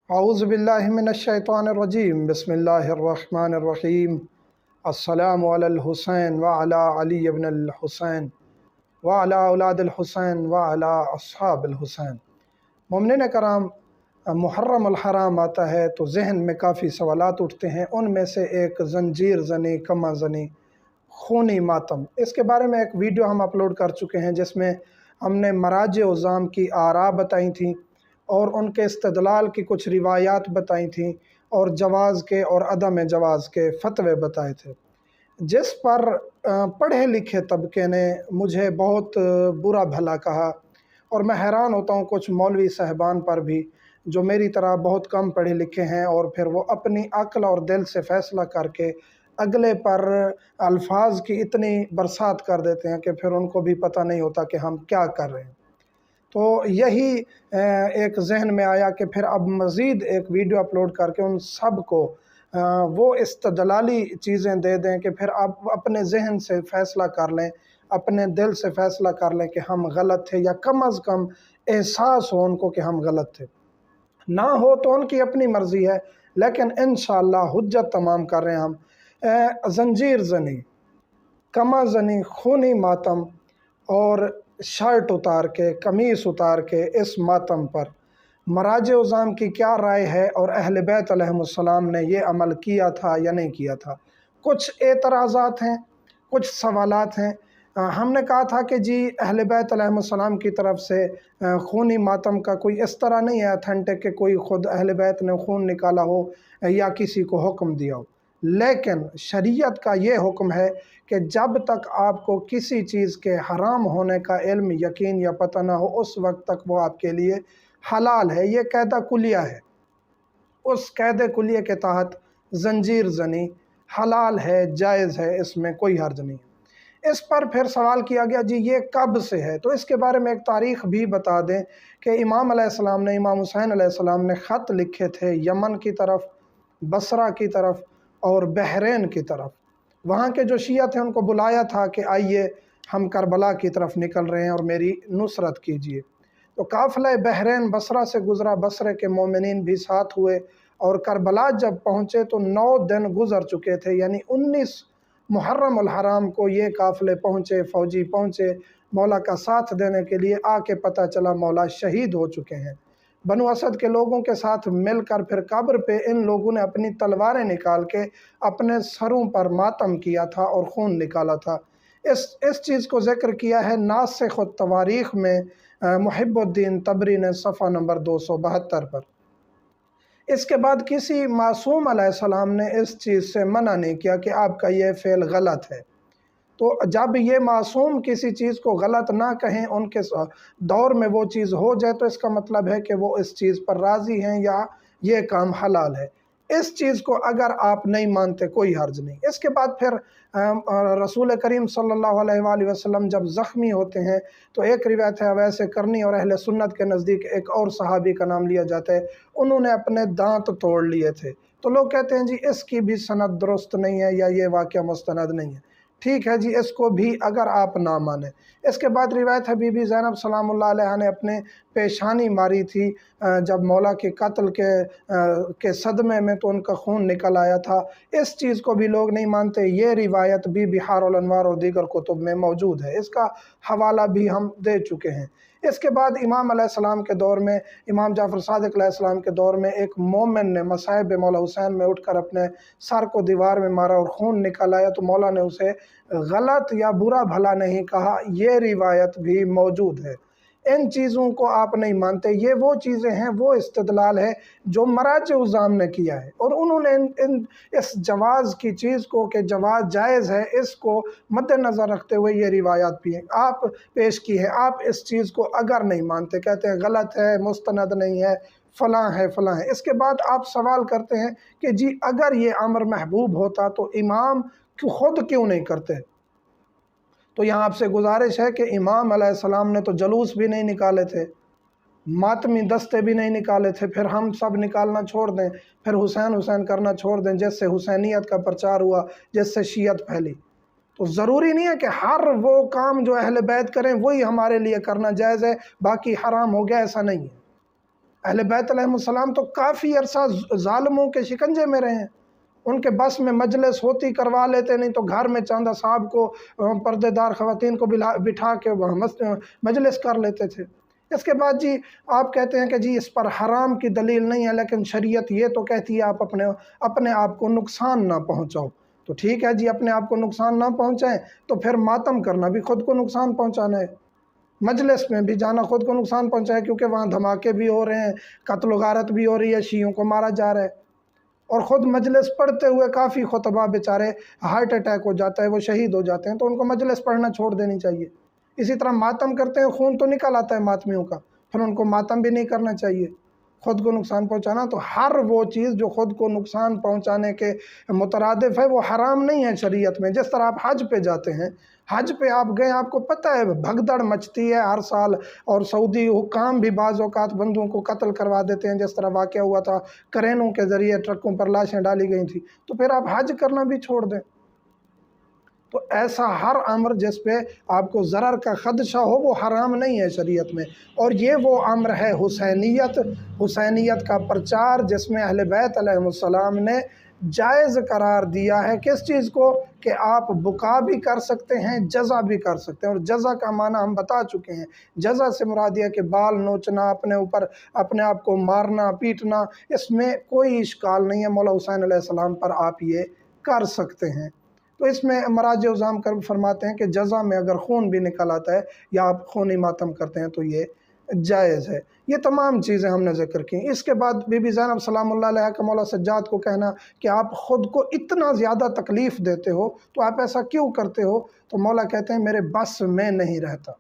اعوذ باللہ من الشیطان الرجیم بسم اللہ الرحمن الرحیم السلام علی الحسین وعلی علی ابن الحسین وعلی اولاد الحسین وعلی اصحاب الحسین۔ مومنین کرام، محرم الحرام آتا ہے تو ذہن میں کافی سوالات اٹھتے ہیں۔ ان میں سے ایک زنجیر زنی، کمع زنی، خونی ماتم، اس کے بارے میں ایک ویڈیو ہم اپلوڈ کر چکے ہیں جس میں ہم نے مراجع عظام کی آراء بتائی تھیں اور ان کے استدلال کی کچھ روایات بتائی تھیں اور جواز کے اور عدم جواز کے فتوے بتائے تھے، جس پر پڑھے لکھے طبقے نے مجھے بہت برا بھلا کہا، اور میں حیران ہوتا ہوں کچھ مولوی صاحبان پر بھی جو میری طرح بہت کم پڑھے لکھے ہیں، اور پھر وہ اپنی عقل اور دل سے فیصلہ کر کے اگلے پر الفاظ کی اتنی برسات کر دیتے ہیں کہ پھر ان کو بھی پتہ نہیں ہوتا کہ ہم کیا کر رہے ہیں۔ تو یہی ایک ذہن میں آیا کہ پھر اب مزید ایک ویڈیو اپلوڈ کر کے ان سب کو وہ استدلالی چیزیں دے دیں کہ پھر آپ اپنے ذہن سے فیصلہ کر لیں، اپنے دل سے فیصلہ کر لیں کہ ہم غلط تھے، یا کم از کم احساس ہو ان کو کہ ہم غلط تھے۔ نہ ہو تو ان کی اپنی مرضی ہے، لیکن انشاءاللہ حجت تمام کر رہے ہیں ہم۔ زنجیر زنی، کمع زنی، خونی ماتم اور شرٹ اتار کے، قمیص اتار کے اس ماتم پر مراجع عظام کی کیا رائے ہے، اور اہل بیت علیہم السلام نے یہ عمل کیا تھا یا نہیں کیا تھا۔ کچھ اعتراضات ہیں، کچھ سوالات ہیں۔ ہم نے کہا تھا کہ جی اہل بیت علیہم السلام کی طرف سے خونی ماتم کا کوئی اس طرح نہیں ہے اتھینٹک کہ کوئی خود اہل بیت نے خون نکالا ہو یا کسی کو حکم دیا ہو، لیکن شریعت کا یہ حکم ہے کہ جب تک آپ کو کسی چیز کے حرام ہونے کا علم، یقین یا پتہ نہ ہو، اس وقت تک وہ آپ کے لیے حلال ہے۔ یہ قاعدہ کلیہ ہے، اس قاعدے کلیہ کے تحت زنجیر زنی حلال ہے، جائز ہے، اس میں کوئی حرج نہیں ہے۔ اس پر پھر سوال کیا گیا جی یہ کب سے ہے، تو اس کے بارے میں ایک تاریخ بھی بتا دیں کہ امام علیہ السلام نے، امام حسین علیہ السلام نے خط لکھے تھے یمن کی طرف، بصرہ کی طرف اور بحرین کی طرف۔ وہاں کے جو شیعہ تھے ان کو بلایا تھا کہ آئیے ہم کربلا کی طرف نکل رہے ہیں اور میری نصرت کیجیے۔ تو قافلہ بحرین بصرہ سے گزرا، بصرے کے مومنین بھی ساتھ ہوئے، اور کربلا جب پہنچے تو 9 دن گزر چکے تھے، یعنی 19 محرم الحرام کو یہ قافلے پہنچے، فوجی پہنچے مولا کا ساتھ دینے کے لیے۔ آ کے پتہ چلا مولا شہید ہو چکے ہیں۔ بنو اسد کے لوگوں کے ساتھ مل کر پھر قبر پہ ان لوگوں نے اپنی تلواریں نکال کے اپنے سروں پر ماتم کیا تھا اور خون نکالا تھا۔ اس چیز کو ذکر کیا ہے ناسخ التواریخ میں محب الدین طبری نے صفحہ نمبر 272 پر۔ اس کے بعد کسی معصوم علیہ السلام نے اس چیز سے منع نہیں کیا کہ آپ کا یہ فعل غلط ہے۔ تو جب یہ معصوم کسی چیز کو غلط نہ کہیں، ان کے دور میں وہ چیز ہو جائے، تو اس کا مطلب ہے کہ وہ اس چیز پر راضی ہیں یا یہ کام حلال ہے۔ اس چیز کو اگر آپ نہیں مانتے کوئی حرج نہیں۔ اس کے بعد پھر رسول کریم صلی اللہ علیہ وآلہ وسلم جب زخمی ہوتے ہیں تو ایک روایت ہے اویس کرنی اور اہل سنت کے نزدیک ایک اور صحابی کا نام لیا جاتا ہے، انہوں نے اپنے دانت توڑ لیے تھے۔ تو لوگ کہتے ہیں جی اس کی بھی سند درست نہیں ہے یا یہ واقعہ مستند نہیں ہے۔ ٹھیک ہے جی، اس کو بھی اگر آپ نہ مانیں۔ اس کے بعد روایت ہے بی بی زینب سلام اللہ علیہ نے اپنے پیشانی ماری تھی جب مولا کے قتل کے صدمے میں، تو ان کا خون نکل آیا تھا۔ اس چیز کو بھی لوگ نہیں مانتے۔ یہ روایت بھی بحار الانوار اور دیگر کتب میں موجود ہے، اس کا حوالہ بھی ہم دے چکے ہیں۔ اس کے بعد امام علیہ السلام کے دور میں، امام جعفر صادق علیہ السلام کے دور میں، ایک مومن نے مصائب مولا حسین میں اٹھ کر اپنے سر کو دیوار میں مارا اور خون نکل آیا، تو مولا نے اسے غلط یا برا بھلا نہیں کہا۔ یہ روایت بھی موجود ہے۔ ان چیزوں کو آپ نہیں مانتے۔ یہ وہ چیزیں ہیں، وہ استدلال ہے جو مراجع عظام نے کیا ہے، اور انہوں نے اس جواز کی چیز کو کہ جواز جائز ہے، اس کو مد نظر رکھتے ہوئے یہ روایات بھی ہیں آپ پیش کی ہے۔ آپ اس چیز کو اگر نہیں مانتے، کہتے ہیں غلط ہے، مستند نہیں ہے، فلاں ہے فلاں ہے، اس کے بعد آپ سوال کرتے ہیں کہ جی اگر یہ امر محبوب ہوتا تو امام خود کیوں نہیں کرتے؟ تو یہاں آپ سے گزارش ہے کہ امام علیہ السلام نے تو جلوس بھی نہیں نکالے تھے، ماتمی دستے بھی نہیں نکالے تھے، پھر ہم سب نکالنا چھوڑ دیں، پھر حسین حسین کرنا چھوڑ دیں، جس سے حسینیت کا پرچار ہوا، جس سے شیعت پھیلی۔ تو ضروری نہیں ہے کہ ہر وہ کام جو اہل بیت کریں وہی ہمارے لیے کرنا جائز ہے، باقی حرام ہو گیا، ایسا نہیں ہے۔ اہل بیت علیہم تو کافی عرصہ ظالموں کے شکنجے میں رہے ہیں، ان کے بس میں مجلس ہوتی کروا لیتے، نہیں تو گھر میں چاندہ صاحب کو پردے دار خواتین کو بٹھا کے مجلس کر لیتے تھے۔ اس کے بعد جی آپ کہتے ہیں کہ جی اس پر حرام کی دلیل نہیں ہے، لیکن شریعت یہ تو کہتی ہے آپ اپنے آپ کو نقصان نہ پہنچاؤ۔ تو ٹھیک ہے جی، اپنے آپ کو نقصان نہ پہنچائیں تو پھر ماتم کرنا بھی خود کو نقصان پہنچانا ہے، مجلس میں بھی جانا خود کو نقصان پہنچائے، کیونکہ وہاں دھماکے بھی ہو رہے ہیں، قتل و غارت بھی ہو رہی ہے، شیعوں کو مارا جا رہا ہے، اور خود مجلس پڑھتے ہوئے کافی خطبہ بیچارے ہارٹ اٹیک ہو جاتا ہے، وہ شہید ہو جاتے ہیں، تو ان کو مجلس پڑھنا چھوڑ دینی چاہیے۔ اسی طرح ماتم کرتے ہیں، خون تو نکل آتا ہے ماتمیوں کا، پھر ان کو ماتم بھی نہیں کرنا چاہیے، خود کو نقصان پہنچانا۔ تو ہر وہ چیز جو خود کو نقصان پہنچانے کے مترادف ہے وہ حرام نہیں ہے شریعت میں۔ جس طرح آپ حج پہ جاتے ہیں، حج پہ آپ گئے، آپ کو پتہ ہے بھگدڑ مچتی ہے ہر سال، اور سعودی حکام بھی بعض اوقات بندوں کو قتل کروا دیتے ہیں، جس طرح واقعہ ہوا تھا، کرینوں کے ذریعے ٹرکوں پر لاشیں ڈالی گئی تھیں، تو پھر آپ حج کرنا بھی چھوڑ دیں۔ تو ایسا ہر امر جس پہ آپ کو ضرر کا خدشہ ہو وہ حرام نہیں ہے شریعت میں۔ اور یہ وہ امر ہے حسینیت کا پرچار، جس میں اہل بیت علیہ السلام نے جائز قرار دیا ہے کس چیز کو، کہ آپ بکا بھی کر سکتے ہیں، جزا بھی کر سکتے ہیں۔ اور جزا کا معنی ہم بتا چکے ہیں، جزا سے مراد یہ کہ بال نوچنا، اپنے اوپر اپنے آپ کو مارنا پیٹنا، اس میں کوئی اشکال نہیں ہے، مولا حسین علیہ السلام پر آپ یہ کر سکتے ہیں۔ تو اس میں مراجع عظام کر فرماتے ہیں کہ جزا میں اگر خون بھی نکل آتا ہے یا آپ خونی ماتم کرتے ہیں تو یہ جائز ہے۔ یہ تمام چیزیں ہم نے ذکر کی۔ اس کے بعد بی بی زینب سلام اللہ علیہ کا مولا سجاد کو کہنا کہ آپ خود کو اتنا زیادہ تکلیف دیتے ہو تو آپ ایسا کیوں کرتے ہو، تو مولا کہتے ہیں میرے بس میں نہیں رہتا۔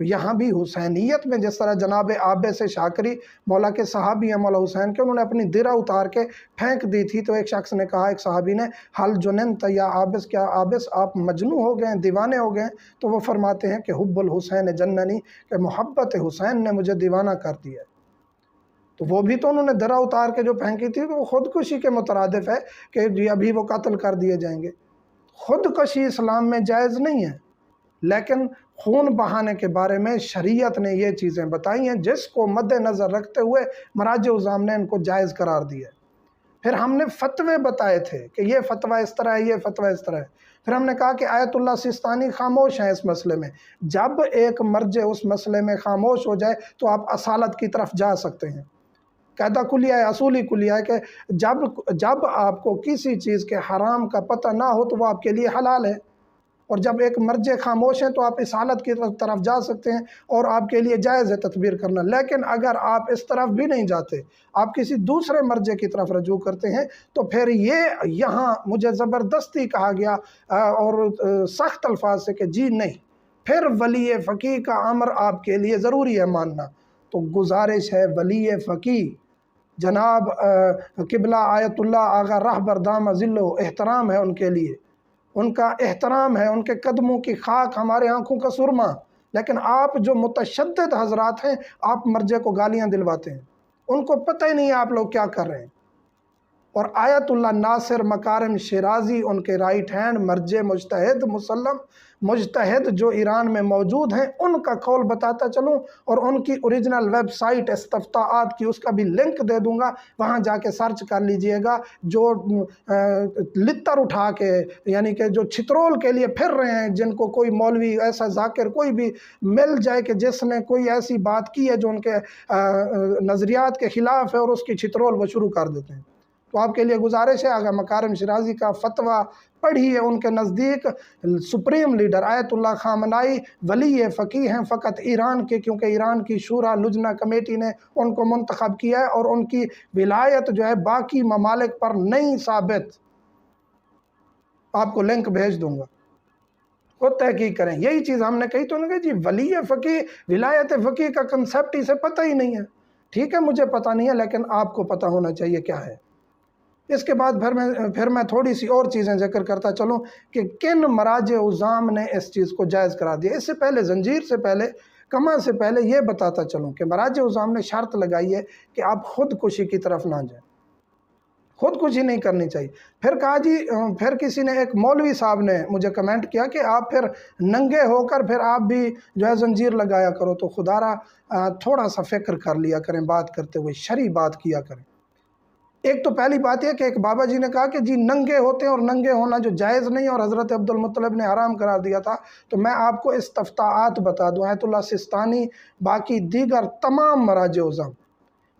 تو یہاں بھی حسینیت میں جس طرح جناب عابس شاکری مولا کے صحابی ہیں مولا حسین کے، انہوں نے اپنی درع اتار کے پھینک دی تھی، تو ایک شخص نے کہا، ایک صحابی نے، حل جننت یا عابس، کیا عابس آپ مجنون ہو گئے ہیں، دیوانے ہو گئے ہیں؟ تو وہ فرماتے ہیں کہ حب الحسین جننی، کہ محبت حسین نے مجھے دیوانہ کر دیا ہے۔ تو وہ بھی تو انہوں نے درع اتار کے جو پھینکی تھی تو وہ خودکشی کے مترادف ہے کہ جی ابھی وہ قتل کر دیے جائیں گے۔ خودکشی اسلام میں جائز نہیں ہے، لیکن خون بہانے کے بارے میں شریعت نے یہ چیزیں بتائی ہیں جس کو مد نظر رکھتے ہوئے مراجع عظام نے ان کو جائز قرار دیا ہے۔ پھر ہم نے فتوے بتائے تھے کہ یہ فتویٰ اس طرح ہے، یہ فتویٰ اس طرح ہے۔ پھر ہم نے کہا کہ آیت اللہ سستانی خاموش ہیں اس مسئلے میں، جب ایک مرجع اس مسئلے میں خاموش ہو جائے تو آپ اصالت کی طرف جا سکتے ہیں۔ قاعدہ کلیہ ہے، اصولی کلیہ ہے کہ جب آپ کو کسی چیز کے حرام کا پتہ نہ ہو تو وہ آپ کے لیے حلال ہے، اور جب ایک مرجع خاموش ہیں تو آپ اس حالت کی طرف جا سکتے ہیں اور آپ کے لیے جائز ہے تدبیر کرنا۔ لیکن اگر آپ اس طرف بھی نہیں جاتے، آپ کسی دوسرے مرجع کی طرف رجوع کرتے ہیں، تو پھر یہ یہاں مجھے زبردستی کہا گیا اور سخت الفاظ سے کہ جی نہیں، پھر ولی فقیہ کا امر آپ کے لیے ضروری ہے ماننا۔ تو گزارش ہے ولی فقیہ جناب قبلہ آیت اللہ آغا رہبر دامہ ذلہ، احترام ہے ان کے لیے، ان کا احترام ہے، ان کے قدموں کی خاک ہمارے آنکھوں کا سرما، لیکن آپ جو متشدد حضرات ہیں آپ مرجع کو گالیاں دلواتے ہیں، ان کو پتہ ہی نہیں ہے آپ لوگ کیا کر رہے ہیں۔ اور آیت اللہ ناصر مکارم شیرازی ان کے رائٹ ہینڈ مرجع مجتہد مسلم مجتہد جو ایران میں موجود ہیں، ان کا قول بتاتا چلوں، اور ان کی اوریجنل ویب سائٹ استفتاءات کی اس کا بھی لنک دے دوں گا، وہاں جا کے سرچ کر لیجئے گا۔ جو لتر اٹھا کے یعنی کہ جو چھترول کے لیے پھر رہے ہیں، جن کو کوئی مولوی ایسا ذاکر کوئی بھی مل جائے کہ جس نے کوئی ایسی بات کی ہے جو ان کے نظریات کے خلاف ہے اور اس کی چھترول وہ شروع کر دیتے ہیں، تو آپ کے لیے گزارش ہے آغا مکارم شیرازی کا فتویٰ پڑھیے۔ ان کے نزدیک سپریم لیڈر آیت اللہ خامنائی ولی فقیہ ہیں فقط ایران کے، کیونکہ ایران کی شورا لجنہ کمیٹی نے ان کو منتخب کیا ہے، اور ان کی ولایت جو ہے باقی ممالک پر نہیں ثابت۔ آپ کو لنک بھیج دوں گا، خود تحقیق کریں۔ یہی چیز ہم نے کہی تو انہوں نے کہا جی ولی فقیہ ولایت فقیہ کا کنسیپٹ اسے پتہ ہی نہیں ہے۔ ٹھیک ہے، مجھے پتہ نہیں ہے، لیکن آپ کو پتہ ہونا چاہیے کیا ہے۔ اس کے بعد پھر میں تھوڑی سی اور چیزیں ذکر کرتا چلوں کہ کن مراجع عظام نے اس چیز کو جائز قرار دیا۔ اس سے پہلے زنجیر سے پہلے کما سے پہلے یہ بتاتا چلوں کہ مراجع عظام نے شرط لگائی ہے کہ آپ خودکشی کی طرف نہ جائیں۔ خودکشی نہیں کرنی چاہیے۔ پھر کہا جی، پھر کسی نے، ایک مولوی صاحب نے مجھے کمنٹ کیا کہ آپ پھر ننگے ہو کر پھر آپ بھی جو ہے زنجیر لگایا کرو، تو خدا را تھوڑا سا فکر کر لیا کریں بات کرتے ہوئے، شرعی بات کیا کریں۔ ایک تو پہلی بات یہ کہ ایک بابا جی نے کہا کہ جی ننگے ہوتے ہیں، اور ننگے ہونا جو جائز نہیں اور حضرت عبد المطلب نے حرام قرار دیا تھا، تو میں آپ کو استفتاءات بتا دوں، آیت اللہ سستانی باقی دیگر تمام مراجع اعظم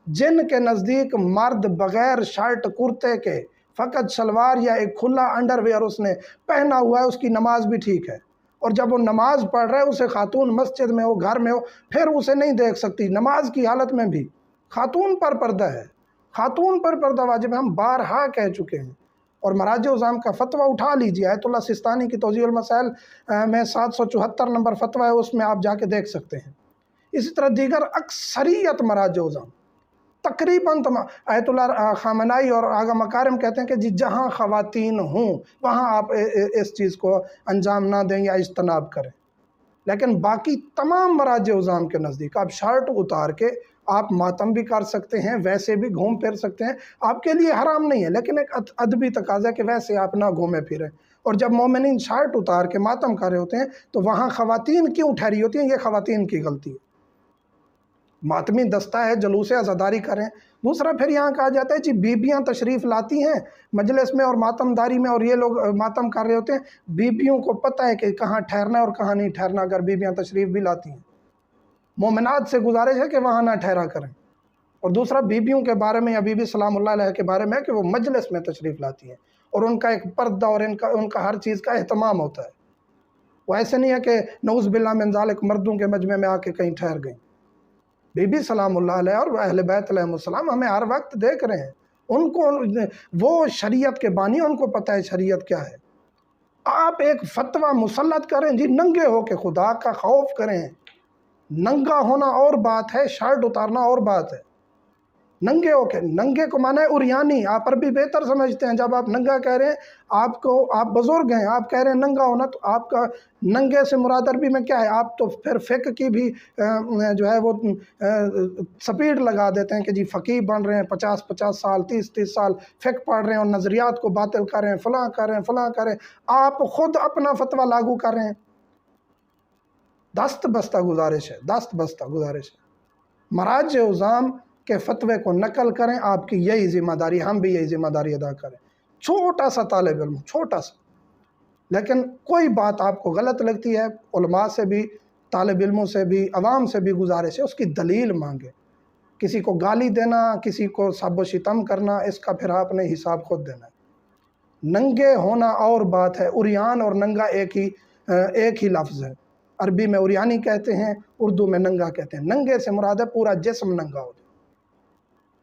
جن کے نزدیک مرد بغیر شرٹ کرتے کے فقط شلوار یا ایک کھلا انڈر ویئر اس نے پہنا ہوا ہے، اس کی نماز بھی ٹھیک ہے، اور جب وہ نماز پڑھ رہے اسے خاتون مسجد میں ہو، گھر میں ہو، پھر اسے نہیں دیکھ سکتی، نماز کی حالت میں بھی خاتون پر پردہ ہے، خاتون پر پردہ واجب ہے، ہم بارہا کہہ چکے ہیں۔ اور مراجع اعظام کا فتویٰ اٹھا لیجیے، آیت اللہ سستانی کی توضیح المسائل میں 774 نمبر فتویٰ ہے، اس میں آپ جا کے دیکھ سکتے ہیں۔ اسی طرح دیگر اکثریت مراجع اعظام تقریباً آیت اللہ خامنائی اور آغا مکارم کہتے ہیں کہ جی جہاں خواتین ہوں وہاں آپ اس چیز کو انجام نہ دیں یا اجتناب کریں، لیکن باقی تمام مراجع اعظام کے نزدیک آپ شرٹ اتار کے آپ ماتم بھی کر سکتے ہیں، ویسے بھی گھوم پھر سکتے ہیں، آپ کے لیے حرام نہیں ہے، لیکن ایک ادبی تقاضا ہے کہ ویسے آپ نہ گھومے پھریں۔ اور جب مومنین شرٹ اتار کے ماتم کر رہے ہوتے ہیں تو وہاں خواتین کیوں ٹھہری ہوتی ہیں؟ یہ خواتین کی غلطی ہے، ماتمی دستہ ہے، جلوس عزاداری کریں۔ دوسرا پھر یہاں کہا جاتا ہے جی بیبیاں تشریف لاتی ہیں مجلس میں اور ماتم داری میں، اور یہ لوگ ماتم کر رہے ہوتے ہیں، بیبیوں کو پتہ ہے کہ کہاں ٹھہرنا ہے اور کہاں نہیں ٹھہرنا، اگر بیبیاں تشریف بھی لاتی ہیں، مومنات سے گزارش ہے کہ وہاں نہ ٹھہرا کریں۔ اور دوسرا بیبیوں کے بارے میں یا بی بی سلام اللہ علیہ کے بارے میں کہ وہ مجلس میں تشریف لاتی ہیں اور ان کا ایک پردہ اور ان کا ہر چیز کا اہتمام ہوتا ہے، وہ ایسے نہیں ہے کہ نعوذ باللہ من ذالک مردوں کے مجمع میں آ کے کہیں ٹھہر گئیں۔ بی بی سلام اللہ علیہ اور اہل بیت علیہ السلام ہمیں ہر وقت دیکھ رہے ہیں، ان کو وہ شریعت کے بانی، ان کو پتہ ہے شریعت کیا ہے۔ آپ ایک فتویٰ مسلط کریں جی ننگے ہو کے، خدا کا خوف کریں۔ ننگا ہونا اور بات ہے، شرٹ اتارنا اور بات ہے۔ ننگے ہو کے، ننگے کو معنی ہے عریانی، آپ عربی بہتر سمجھتے ہیں، جب آپ ننگا کہہ رہے ہیں، آپ بزرگ ہیں، آپ کہہ رہے ہیں ننگا ہونا، تو آپ کا ننگے سے مراد عربی میں کیا ہے؟ آپ تو پھر فقہ کی بھی جو ہے وہ سپیڈ لگا دیتے ہیں کہ جی فقیہ بن رہے ہیں، 50 سال 30 سال فقہ پڑھ رہے ہیں اور نظریات کو باطل کر رہے ہیں، فلاں کر رہے ہیں، فلاں کر رہے ہیں، آپ خود اپنا فتویٰ لاگو کر رہے ہیں۔ دست بستہ گزارش ہے، دست بستہ گزارش ہے، مراجع اعظام کے فتوے کو نقل کریں، آپ کی یہی ذمہ داری، ہم بھی یہی ذمہ داری ادا کریں۔ چھوٹا سا طالب علم، چھوٹا سا، لیکن کوئی بات آپ کو غلط لگتی ہے، علماء سے بھی، طالب علموں سے بھی، عوام سے بھی گزارش ہے، اس کی دلیل مانگے۔ کسی کو گالی دینا، کسی کو سب و شتم کرنا، اس کا پھر آپ نے حساب خود دینا ہے۔ ننگے ہونا اور بات ہے، عریان اور ننگا ایک ہی لفظ ہے، عربی میں عریانی کہتے ہیں، اردو میں ننگا کہتے ہیں۔ ننگے سے مراد ہے پورا جسم ننگا ہو جائے،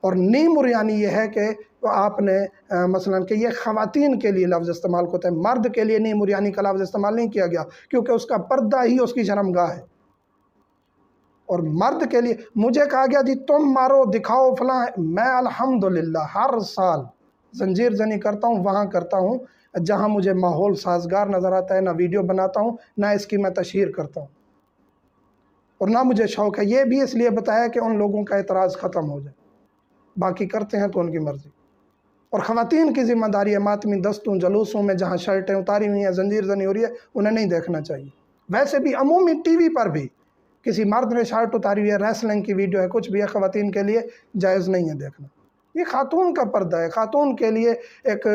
اور نیم عریانی یہ ہے کہ آپ نے مثلاً کہ یہ خواتین کے لیے لفظ استعمال ہوتا ہے، مرد کے لیے نیم عریانی کا لفظ استعمال نہیں کیا گیا، کیونکہ اس کا پردہ ہی اس کی شرمگاہ ہے۔ اور مرد کے لیے مجھے کہا گیا جی تم مارو دکھاؤ فلاں، میں الحمدللہ ہر سال زنجیر زنی کرتا ہوں، وہاں کرتا ہوں جہاں مجھے ماحول سازگار نظر آتا ہے، نہ ویڈیو بناتا ہوں، نہ اس کی میں تشہیر کرتا ہوں، اور نہ مجھے شوق ہے۔ یہ بھی اس لیے بتایا کہ ان لوگوں کا اعتراض ختم ہو جائے، باقی کرتے ہیں تو ان کی مرضی۔ اور خواتین کی ذمہ داری ہے ماتمی دستوں جلوسوں میں جہاں شرٹیں اتاری ہوئی ہیں، زنجیر زنی ہو رہی ہے، انہیں نہیں دیکھنا چاہیے۔ ویسے بھی عمومی ٹی وی پر بھی کسی مرد نے شرٹ اتاری ہوئی ہے، ریسلنگ کی ویڈیو ہے، کچھ بھی ہے، خواتین کے لیے جائز نہیں ہے دیکھنا۔ یہ خاتون کا پردہ ہے، خاتون کے لیے ایک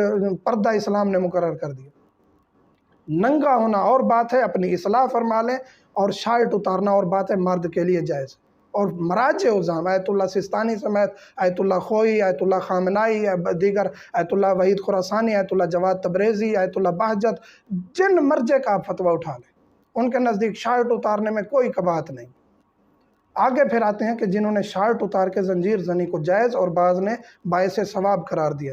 پردہ اسلام نے مقرر کر دیا۔ ننگا ہونا اور بات ہے، اپنی اصلاح فرما لیں، اور شرٹ اتارنا اور بات ہے، مرد کے لیے جائز۔ اور مراجع اعظام آیت اللہ سستانی سمیت، آیت اللہ خوئی، آیت اللہ خامنائی، دیگر آیت اللہ وحید خراسانی، آیت اللہ جواد تبریزی، آیت اللہ بہجت، جن مرجع کا آپ فتویٰ اٹھا لیں، ان کے نزدیک شرٹ اتارنے میں کوئی کباہت نہیں۔ آگے پھر آتے ہیں کہ جنہوں نے شرٹ اتار کے زنجیر زنی کو جائز اور بعض نے باعث ثواب قرار دیا،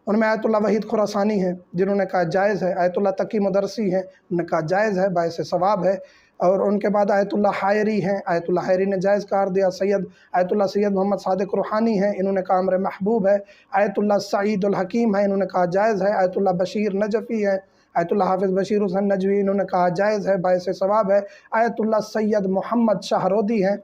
ان میں آیت اللہ وحید خراسانی ہیں جنہوں نے کہا جائز ہے، آیت اللہ تقی مدرسی ہیں، انہوں نے کہا جائز ہے، باعث ثواب ہے، اور ان کے بعد آیت اللہ حائری ہیں، آیت اللہ حائری نے جائز قرار دیا، آیت اللہ سید محمد صادق روحانی ہیں، انہوں نے کہا امر محبوب ہے، آیت اللہ سعید الحکیم ہیں، انہوں نے کہا جائز ہے، آیت اللہ بشیر نجفی ہیں، آیت اللہ حافظ بشیر حسین نجوی، انہوں نے کہا جائز ہے، باعث ثواب ہے، آیت اللہ سید محمد شاہرودی ہیں،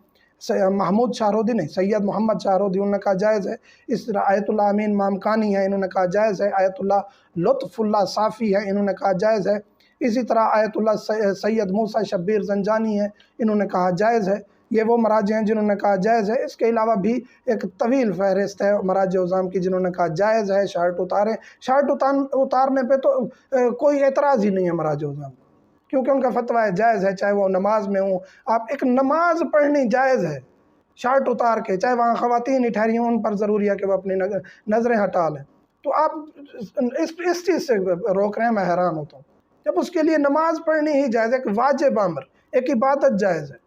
محمود شاہرودی نہیں، سید محمد شاہرودی، انہوں نے کہا جائز ہے۔ اس طرح آیت اللہ امین مامکانی ہے، انہوں نے کہا جائز ہے۔ آیت اللہ لطف اللہ صافی ہے، انہوں نے کہا جائز ہے۔ اسی طرح آیت اللہ سید موسیٰ شبیر زنجانی ہے، انہوں نے کہا جائز ہے۔ یہ وہ مراجع ہیں جنہوں نے کہا جائز ہے۔ اس کے علاوہ بھی ایک طویل فہرست ہے مراجع عظام کی جنہوں نے کہا جائز ہے شرٹ اتاریں۔ شرٹ اتارنے پہ تو کوئی اعتراض ہی نہیں ہے مراجع عظام کو، کیونکہ ان کا فتویٰ ہے جائز ہے، چاہے وہ نماز میں ہوں۔ آپ ایک نماز پڑھنی جائز ہے شرٹ اتار کے، چاہے وہاں خواتین ہی ٹھہری ہوں، ان پر ضروری ہے کہ وہ اپنی نظریں ہٹا لیں، تو آپ اس چیز سے روک رہے ہیں، میں حیران ہوتا ہوں۔ جب اس کے لیے نماز پڑھنی ہی جائز ہے، ایک واجب امر، ایک عبادت جائز ہے،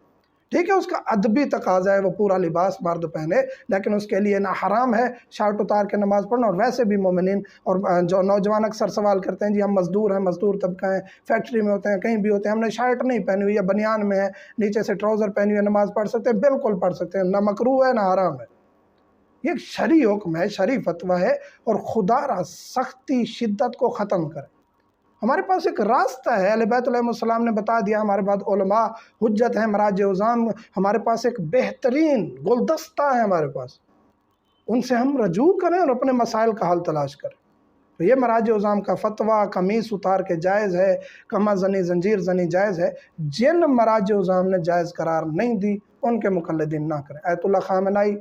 ٹھیک ہے، اس کا ادبی تقاضا ہے وہ پورا لباس مرد پہنے، لیکن اس کے لیے نہ حرام ہے شرٹ اتار کے نماز پڑھنا۔ اور ویسے بھی مومنین اور جو نوجوان اکثر سوال کرتے ہیں، جی ہم مزدور ہیں، مزدور طبقہ ہیں، فیکٹری میں ہوتے ہیں، کہیں بھی ہوتے ہیں، ہم نے شرٹ نہیں پہنی ہوئی یا بنیان میں ہے، نیچے سے ٹراؤزر پہنی ہوئی، نماز پڑھ سکتے ہیں؟ بالکل پڑھ سکتے ہیں، نہ مکروہ ہے نہ حرام ہے۔ یہ ایک شرعی حکم ہے، شرعی فتویٰ ہے، اور خدا را سختی شدت کو ختم کرے۔ ہمارے پاس ایک راستہ ہے، اہل بیت علیہ السلام نے بتا دیا، ہمارے بعد علماء حجت ہیں، مراجع عظام، ہمارے پاس ایک بہترین گلدستہ ہے ہمارے پاس، ان سے ہم رجوع کریں اور اپنے مسائل کا حل تلاش کریں۔ تو یہ مراجع عظام کا فتویٰ قمیص اتار کے جائز ہے، کمر زنی زنجیر زنی جائز ہے، جن مراجع عظام نے جائز قرار نہیں دی ان کے مقلدین نہ کریں۔ آیت اللہ خامنائی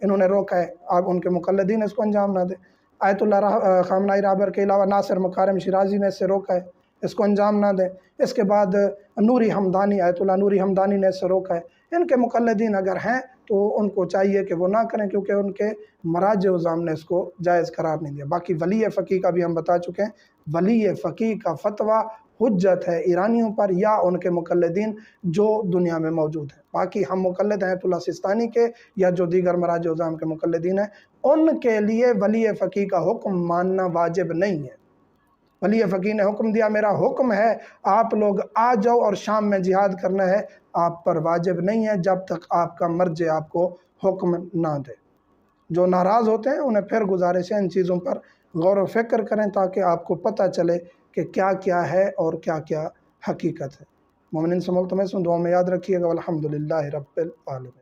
انہوں نے روکا ہے، آپ ان کے مقلدین اس کو انجام نہ دیں۔ آیت اللہ خامنائی رابر کے علاوہ ناصر مکارم شیرازی نے اس سے روکا ہے، اس کو انجام نہ دیں۔ اس کے بعد نوری حمدانی، آیت اللہ نوری حمدانی نے اس سے روکا ہے۔ ان کے مقلدین اگر ہیں تو ان کو چاہیے کہ وہ نہ کریں، کیونکہ ان کے مراجع عظام نے اس کو جائز قرار نہیں دیا۔ باقی ولی فقیہ کا بھی ہم بتا چکے ہیں، ولی فقیہ کا فتویٰ حجت ہے ایرانیوں پر یا ان کے مقلدین جو دنیا میں موجود ہیں۔ باقی ہم مقلد ہیں آیت اللہ سستانی کے یا جو دیگر مراجع عظام کے مقلدین ہیں، ان کے لیے ولی فقیہ کا حکم ماننا واجب نہیں ہے۔ ولی فقیہ نے حکم دیا، میرا حکم ہے آپ لوگ آ جاؤ اور شام میں جہاد کرنا ہے، آپ پر واجب نہیں ہے جب تک آپ کا مرجع آپ کو حکم نہ دے۔ جو ناراض ہوتے ہیں انہیں پھر گزارش ہے ان چیزوں پر غور و فکر کریں تاکہ آپ کو پتہ چلے کہ کیا کیا ہے اور کیا کیا حقیقت ہے۔ مومنین سے ملتمس ہوں، دعا میں یاد رکھیے گا۔ والحمدللہ رب العالمین۔